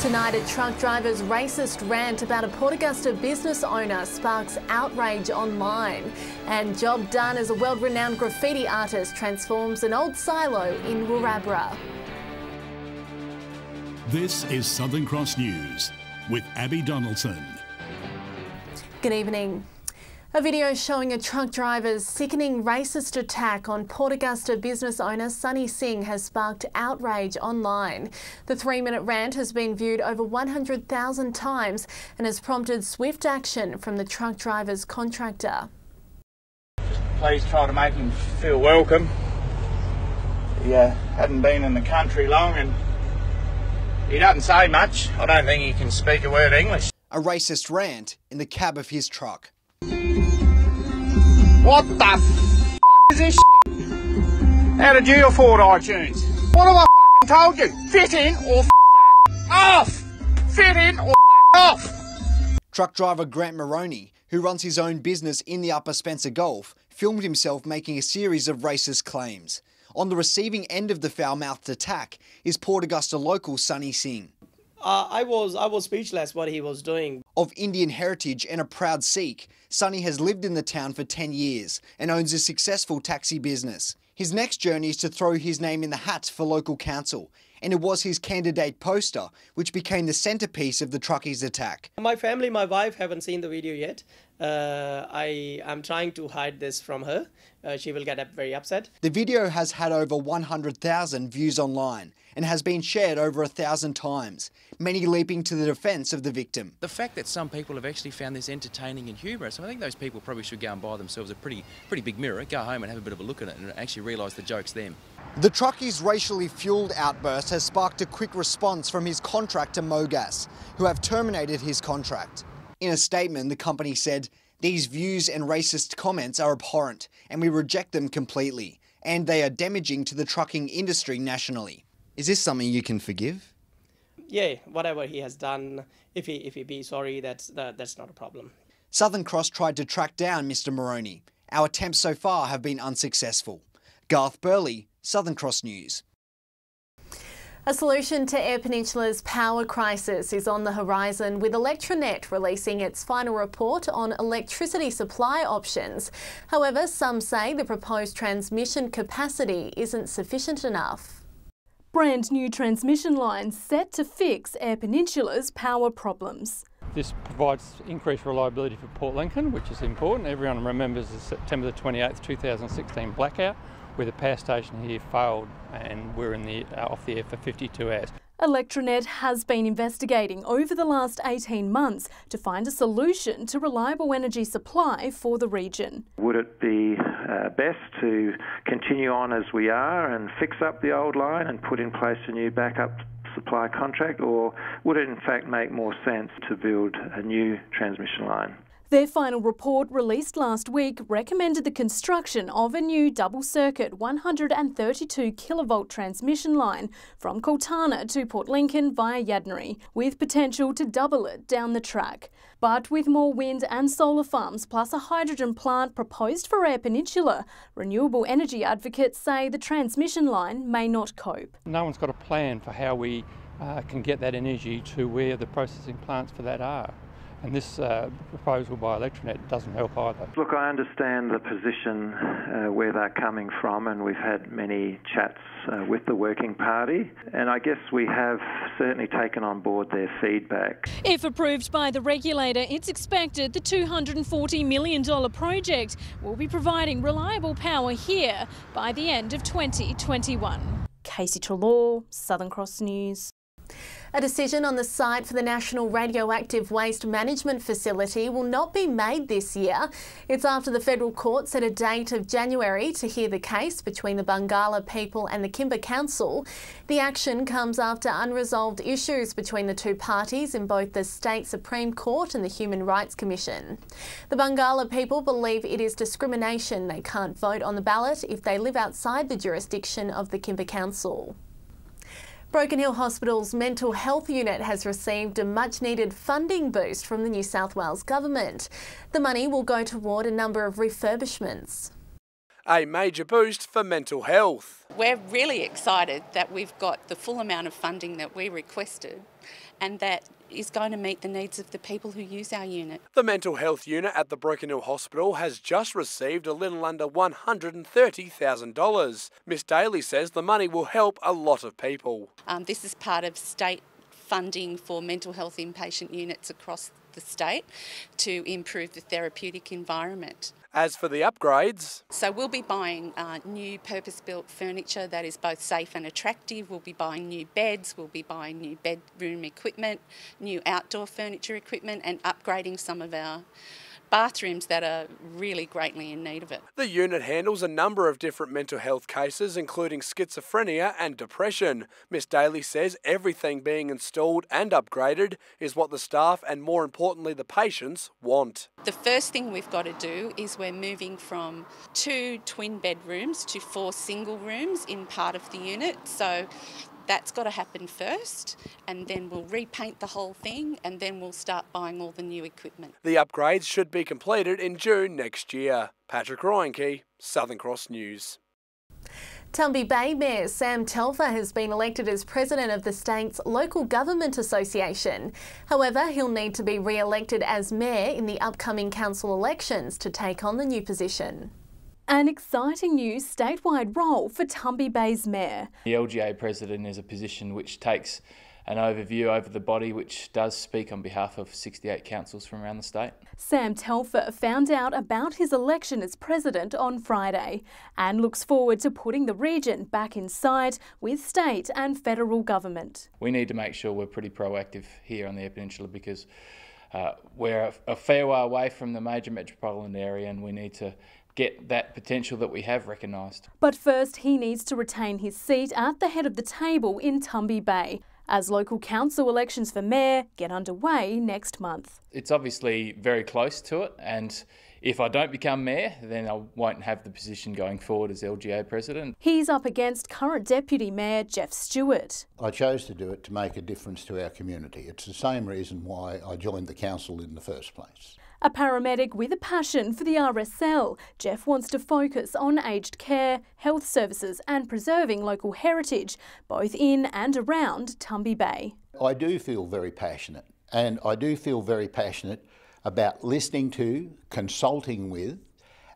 Tonight, a truck driver's racist rant about a Port Augusta business owner sparks outrage online. And job done as a world-renowned graffiti artist transforms an old silo in Woorabra. This is Southern Cross News with Abby Donaldson. Good evening. A video showing a truck driver's sickening racist attack on Port Augusta business owner Sunny Singh has sparked outrage online. The 3-minute rant has been viewed over 100,000 times and has prompted swift action from the truck driver's contractor. Please try to make him feel welcome. He hadn't been in the country long and he doesn't say much. I don't think he can speak a word of English. A racist rant in the cab of his truck. What the f*** is this shit? How did you afford iTunes? What have I f***ing told you? Fit in or f*** off! Fit in or f*** off! Truck driver Grant Moroney, who runs his own business in the Upper Spencer Gulf, filmed himself making a series of racist claims. On the receiving end of the foul-mouthed attack is Port Augusta local Sunny Singh. I was speechless what he was doing. Of Indian heritage and a proud Sikh, Sunny has lived in the town for 10 years and owns a successful taxi business. His next journey is to throw his name in the hat for local council, and it was his candidate poster which became the centrepiece of the truckie's attack. My family, my wife haven't seen the video yet. I'm trying to hide this from her. She will get very upset. The video has had over 100,000 views online and has been shared over 1,000 times, many leaping to the defence of the victim. The fact that some people have actually found this entertaining and humorous, I think those people probably should go and buy themselves a pretty big mirror, go home and have a bit of a look at it and actually realise the joke's them. The truckie's racially fuelled outburst has sparked a quick response from his contractor Mogas, who have terminated his contract. In a statement, the company said, "These views and racist comments are abhorrent and we reject them completely, and they are damaging to the trucking industry nationally." Is this something you can forgive? Yeah, whatever he has done, if he be sorry, that's not a problem. Southern Cross tried to track down Mr. Moroney. Our attempts so far have been unsuccessful. Garth Burley, Southern Cross News. A solution to Eyre Peninsula's power crisis is on the horizon, with Electranet releasing its final report on electricity supply options. However, some say the proposed transmission capacity isn't sufficient enough. Brand new transmission lines set to fix Eyre Peninsula's power problems. This provides increased reliability for Port Lincoln, which is important. Everyone remembers the September the 28th, 2016 blackout, where the power station here failed and we're off the air for 52 hours. Electranet has been investigating over the last 18 months to find a solution to reliable energy supply for the region. Would it be best to continue on as we are and fix up the old line and put in place a new backup supply contract, or would it in fact make more sense to build a new transmission line? Their final report, released last week, recommended the construction of a new double-circuit 132 kilovolt transmission line from Coltana to Port Lincoln via Yadneri, with potential to double it down the track. But with more wind and solar farms plus a hydrogen plant proposed for Eyre Peninsula, renewable energy advocates say the transmission line may not cope. No one's got a plan for how we can get that energy to where the processing plants for that are. And this proposal by Electranet doesn't help either. Look, I understand the position where they're coming from, and we've had many chats with the working party, and I guess we have certainly taken on board their feedback. If approved by the regulator, it's expected the $240 million project will be providing reliable power here by the end of 2021. Casey Trelaw, Southern Cross News. A decision on the site for the National Radioactive Waste Management Facility will not be made this year. It's after the federal court set a date of January to hear the case between the Bungala people and the Kimba Council. The action comes after unresolved issues between the two parties in both the State Supreme Court and the Human Rights Commission. The Bungala people believe it is discrimination. They can't vote on the ballot if they live outside the jurisdiction of the Kimba Council. Broken Hill Hospital's mental health unit has received a much-needed funding boost from the New South Wales Government. The money will go toward a number of refurbishments. a major boost for mental health. We're really excited that we've got the full amount of funding that we requested, and that is going to meet the needs of the people who use our unit. The mental health unit at the Broken Hill Hospital has just received a little under $130,000. Miss Daly says the money will help a lot of people. This is part of state funding for mental health inpatient units across the state to improve the therapeutic environment. As for the upgrades... So we'll be buying new purpose-built furniture that is both safe and attractive. We'll be buying new beds, we'll be buying new bedroom equipment, new outdoor furniture equipment, and upgrading some of our bathrooms that are really greatly in need of it. The unit handles a number of different mental health cases, including schizophrenia and depression. Miss Daly says everything being installed and upgraded is what the staff and, more importantly, the patients want. The first thing we've got to do is we're moving from 2 twin bedrooms to 4 single rooms in part of the unit. So that's got to happen first, and then we'll repaint the whole thing, and then we'll start buying all the new equipment. The upgrades should be completed in June next year. Patrick Ryanke, Southern Cross News. Tumby Bay Mayor Sam Telfer has been elected as president of the state's Local Government Association. However, he'll need to be re-elected as mayor in the upcoming council elections to take on the new position. An exciting new statewide role for Tumby Bay's mayor. The LGA president is a position which takes an overview over the body, which does speak on behalf of 68 councils from around the state. Sam Telfer found out about his election as president on Friday and looks forward to putting the region back inside with state and federal government. We need to make sure we're pretty proactive here on the Eyre Peninsula because we're a fair way away from the major metropolitan area, and we need to get that potential that we have recognised. But first he needs to retain his seat at the head of the table in Tumby Bay as local council elections for mayor get underway next month. It's obviously very close to it, and if I don't become mayor, then I won't have the position going forward as LGA president. He's up against current Deputy Mayor Jeff Stewart. I chose to do it to make a difference to our community. It's the same reason why I joined the council in the first place. A paramedic with a passion for the RSL, Jeff wants to focus on aged care, health services and preserving local heritage, both in and around Tumby Bay. I do feel very passionate, and I do feel very passionate about listening to, consulting with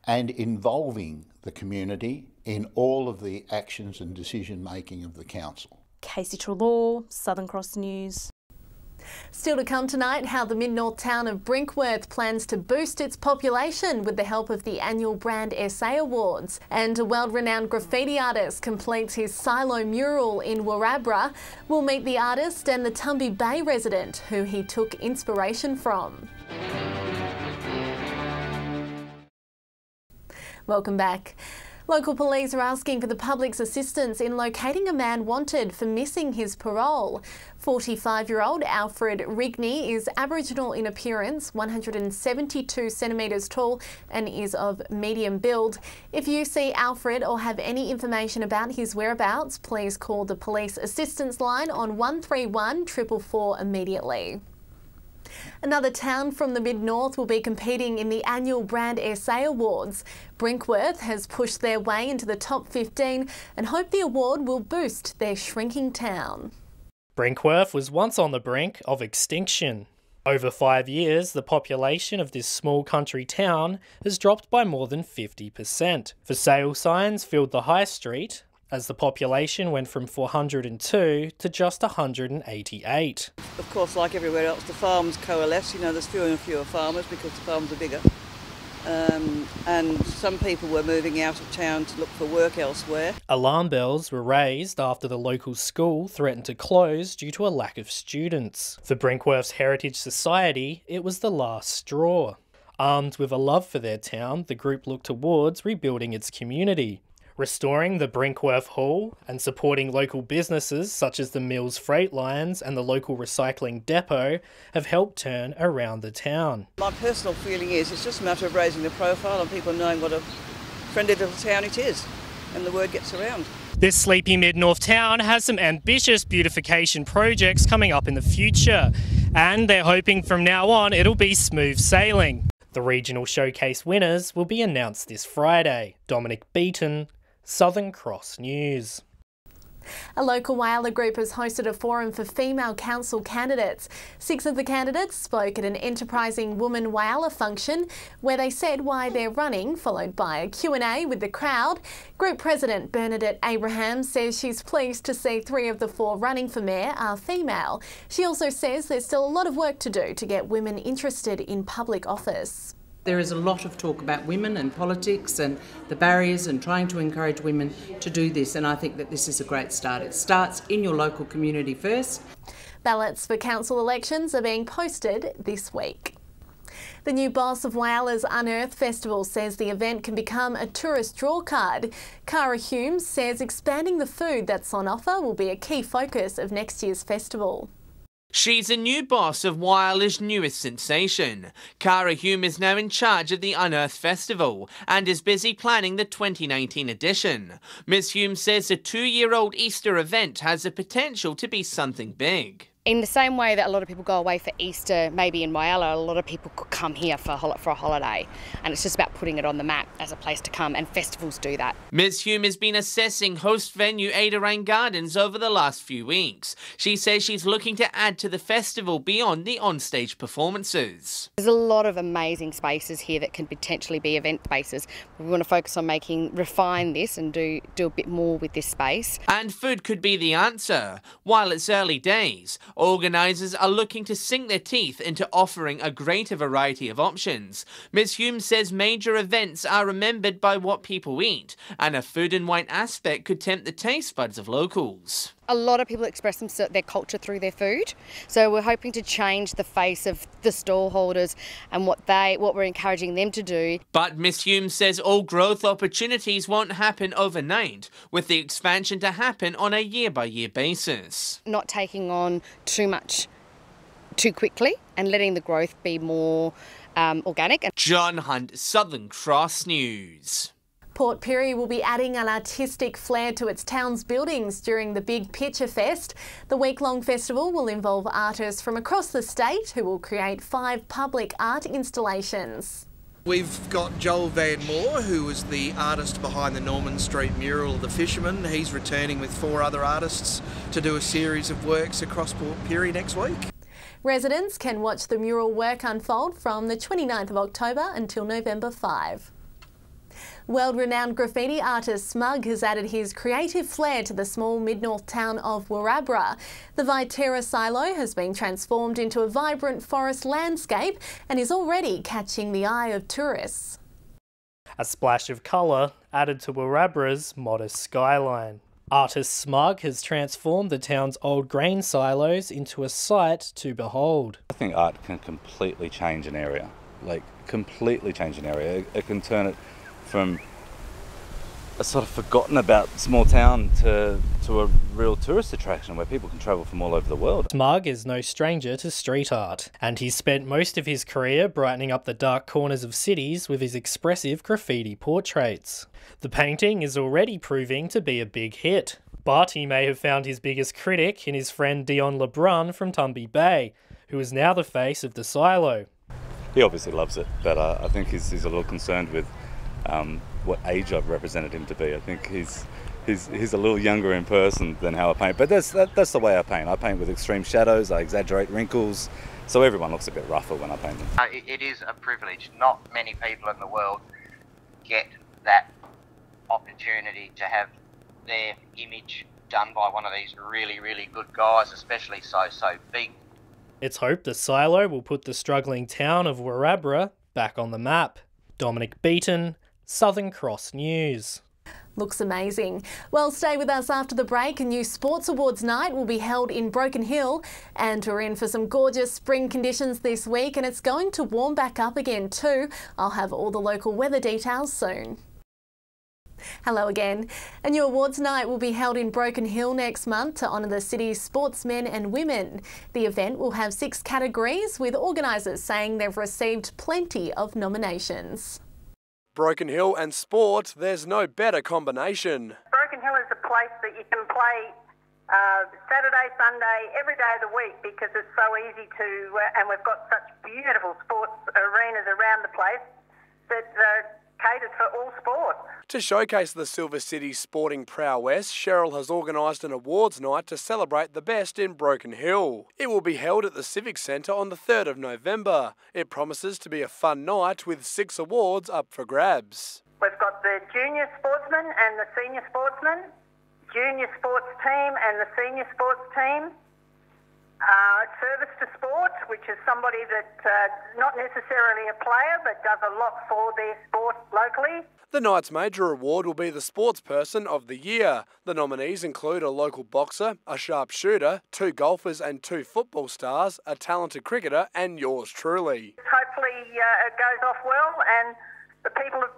and involving the community in all of the actions and decision making of the council. Casey Treloar, Southern Cross News. Still to come tonight, how the mid-north town of Brinkworth plans to boost its population with the help of the annual Brand SA Awards. And a world-renowned graffiti artist completes his silo mural in Warrabra. We'll meet the artist and the Tumby Bay resident who he took inspiration from. Welcome back. Local police are asking for the public's assistance in locating a man wanted for missing his parole. 45-year-old Alfred Rigney is Aboriginal in appearance, 172 centimetres tall and is of medium build. If you see Alfred or have any information about his whereabouts, please call the police assistance line on 131 444 immediately. Another town from the mid-north will be competing in the annual Brand SA Awards. Brinkworth has pushed their way into the top 15 and hope the award will boost their shrinking town. Brinkworth was once on the brink of extinction. Over 5 years, the population of this small country town has dropped by more than 50%. For sale signs filled the high street, as the population went from 402 to just 188. Of course, like everywhere else, the farms coalesce. You know, there's fewer and fewer farmers because the farms are bigger. And some people were moving out of town to look for work elsewhere. Alarm bells were raised after the local school threatened to close due to a lack of students. For Brinkworth's Heritage Society, it was the last straw. Armed with a love for their town, the group looked towards rebuilding its community. Restoring the Brinkworth Hall and supporting local businesses such as the Mills Freight Lines and the local recycling depot have helped turn around the town. My personal feeling is it's just a matter of raising the profile and people knowing what a friendly little town it is, and the word gets around. This sleepy mid-north town has some ambitious beautification projects coming up in the future, and they're hoping from now on it'll be smooth sailing. The regional showcase winners will be announced this Friday. Dominic Beaton, Southern Cross News. A local Whyalla group has hosted a forum for female council candidates. 6 of the candidates spoke at an enterprising Woman Whyalla function where they said why they're running, followed by a Q&A with the crowd. Group President Bernadette Abraham says she's pleased to see 3 of the 4 running for mayor are female. She also says there's still a lot of work to do to get women interested in public office. There is a lot of talk about women and politics and the barriers and trying to encourage women to do this, and I think that this is a great start. It starts in your local community first. Ballots for council elections are being posted this week. The new boss of Whyalla's Unearth Festival says the event can become a tourist drawcard. Cara Humes says expanding the food that's on offer will be a key focus of next year's festival. She's a new boss of Whyalla's newest sensation. Cara Hume is now in charge of the Unearth Festival and is busy planning the 2019 edition. Ms Hume says the 2-year-old Easter event has the potential to be something big. In the same way that a lot of people go away for Easter, maybe in Whyalla, a lot of people could come here for a holiday. And it's just about putting it on the map as a place to come, and festivals do that. Ms Hume has been assessing host venue Ada Rain Gardens over the last few weeks. She says she's looking to add to the festival beyond the onstage performances. There's a lot of amazing spaces here that can potentially be event spaces. We want to focus on refine this and do a bit more with this space. And food could be the answer. While it's early days, organisers are looking to sink their teeth into offering a greater variety of options. Ms Hume says major events are remembered by what people eat, and a food and wine aspect could tempt the taste buds of locals. A lot of people express their culture through their food, so we're hoping to change the face of the stallholders and what we're encouraging them to do. But Ms Hume says all growth opportunities won't happen overnight, with the expansion to happen on a year-by-year basis. Not taking on too much too quickly and letting the growth be more organic. John Hunt, Southern Cross News. Port Pirie will be adding an artistic flair to its town's buildings during the Big Picture Fest. The week-long festival will involve artists from across the state who will create 5 public art installations. We've got Joel Van Moore, who was the artist behind the Norman Street mural of The Fisherman. He's returning with 4 other artists to do a series of works across Port Pirie next week. Residents can watch the mural work unfold from the 29th of October until November 5. World-renowned graffiti artist Smug has added his creative flair to the small mid-north town of Warrabra. The Viterra silo has been transformed into a vibrant forest landscape and is already catching the eye of tourists. A splash of colour added to Warrabra's modest skyline. Artist Smug has transformed the town's old grain silos into a sight to behold. I think art can completely change an area, completely change an area. It can turn it from a sort of forgotten about small town to a real tourist attraction where people can travel from all over the world. Smug is no stranger to street art, and he's spent most of his career brightening up the dark corners of cities with his expressive graffiti portraits. The painting is already proving to be a big hit, but he may have found his biggest critic in his friend Dion LeBrun from Tumby Bay, who is now the face of the silo. He obviously loves it, but I think he's a little concerned with what age I've represented him to be. I think he's a little younger in person than how I paint, but that's the way I paint. I paint with extreme shadows, I exaggerate wrinkles, so everyone looks a bit rougher when I paint them. It is a privilege. Not many people in the world get that opportunity to have their image done by one of these really, really good guys, especially so big. It's hoped the silo will put the struggling town of Warrabra back on the map. Dominic Beaton, Southern Cross News. Looks amazing. Well, stay with us after the break. A new Sports Awards night will be held in Broken Hill, and we're in for some gorgeous spring conditions this week, and it's going to warm back up again too. I'll have all the local weather details soon. Hello again. A new awards night will be held in Broken Hill next month to honour the city's sportsmen and women. The event will have 6 categories, with organisers saying they've received plenty of nominations. Broken Hill and sport, there's no better combination. Broken Hill is a place that you can play Saturday, Sunday, every day of the week, because it's so easy to, and we've got such beautiful sports arenas around the place that caters for all sports. To showcase the Silver City sporting prowess, Cheryl has organised an awards night to celebrate the best in Broken Hill. It will be held at the Civic Centre on the 3rd of November. It promises to be a fun night with 6 awards up for grabs. We've got the junior sportsman and the senior sportsman, junior sports team and the senior sports team, service to sport, which is somebody that not necessarily a player but does a lot for their sport locally. The night's major award will be the Sportsperson of the Year. The nominees include a local boxer, a sharpshooter, 2 golfers and 2 football stars, a talented cricketer and yours truly. Hopefully it goes off well and the people of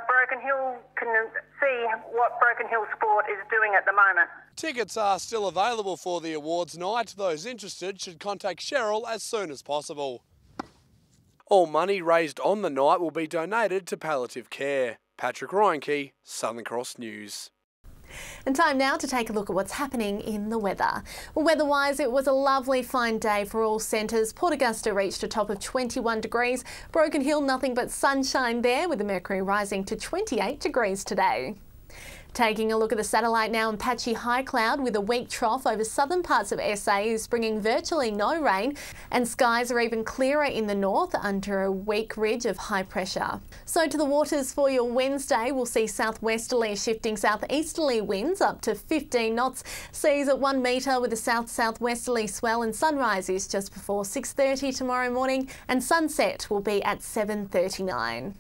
Broken Hill can see what Broken Hill sport is doing at the moment. Tickets are still available for the awards night. Those interested should contact Cheryl as soon as possible. All money raised on the night will be donated to palliative care. Patrick Reinke, Southern Cross News. And time now to take a look at what's happening in the weather. Well, weather-wise, it was a lovely fine day for all centres. Port Augusta reached a top of 21 degrees. Broken Hill, nothing but sunshine there, with the mercury rising to 28 degrees today. Taking a look at the satellite now, and patchy high cloud with a weak trough over southern parts of SA is bringing virtually no rain, and skies are even clearer in the north under a weak ridge of high pressure. So to the waters for your Wednesday, we'll see southwesterly shifting southeasterly winds up to 15 knots, seas at 1 metre with a south-southwesterly swell, and sunrise is just before 6:30 tomorrow morning, and sunset will be at 7:39.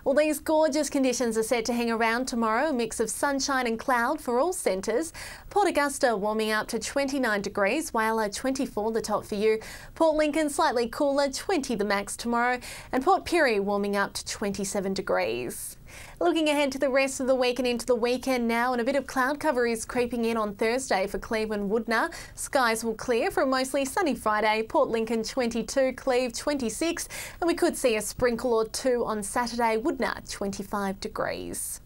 Well, these gorgeous conditions are set to hang around tomorrow, a mix of sunshine and cloud for all centres. Port Augusta warming up to 29 degrees, Whyalla 24 the top for you. Port Lincoln slightly cooler, 20 the max tomorrow, and Port Pirie warming up to 27 degrees. Looking ahead to the rest of the week and into the weekend now, and a bit of cloud cover is creeping in on Thursday for Cleveland Woodner. Skies will clear for a mostly sunny Friday. Port Lincoln 22, Cleve 26, and we could see a sprinkle or 2 on Saturday. Woodner 25 degrees.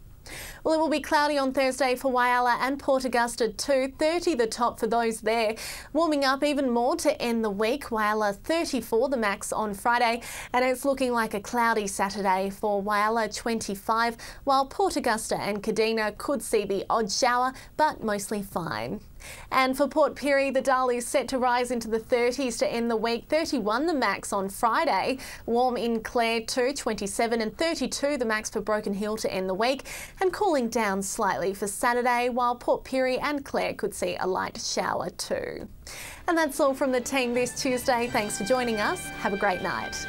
Well, it will be cloudy on Thursday for Whyalla and Port Augusta too, 30 the top for those there. Warming up even more to end the week, Whyalla 34 the max on Friday, and it's looking like a cloudy Saturday for Whyalla 25, while Port Augusta and Kadina could see the odd shower, but mostly fine. And for Port Pirie, the dial is set to rise into the 30s to end the week, 31 the max on Friday. Warm in Clare too, 27, and 32 the max for Broken Hill to end the week, and cooling down slightly for Saturday, while Port Pirie and Clare could see a light shower too. And that's all from the team this Tuesday. Thanks for joining us. Have a great night.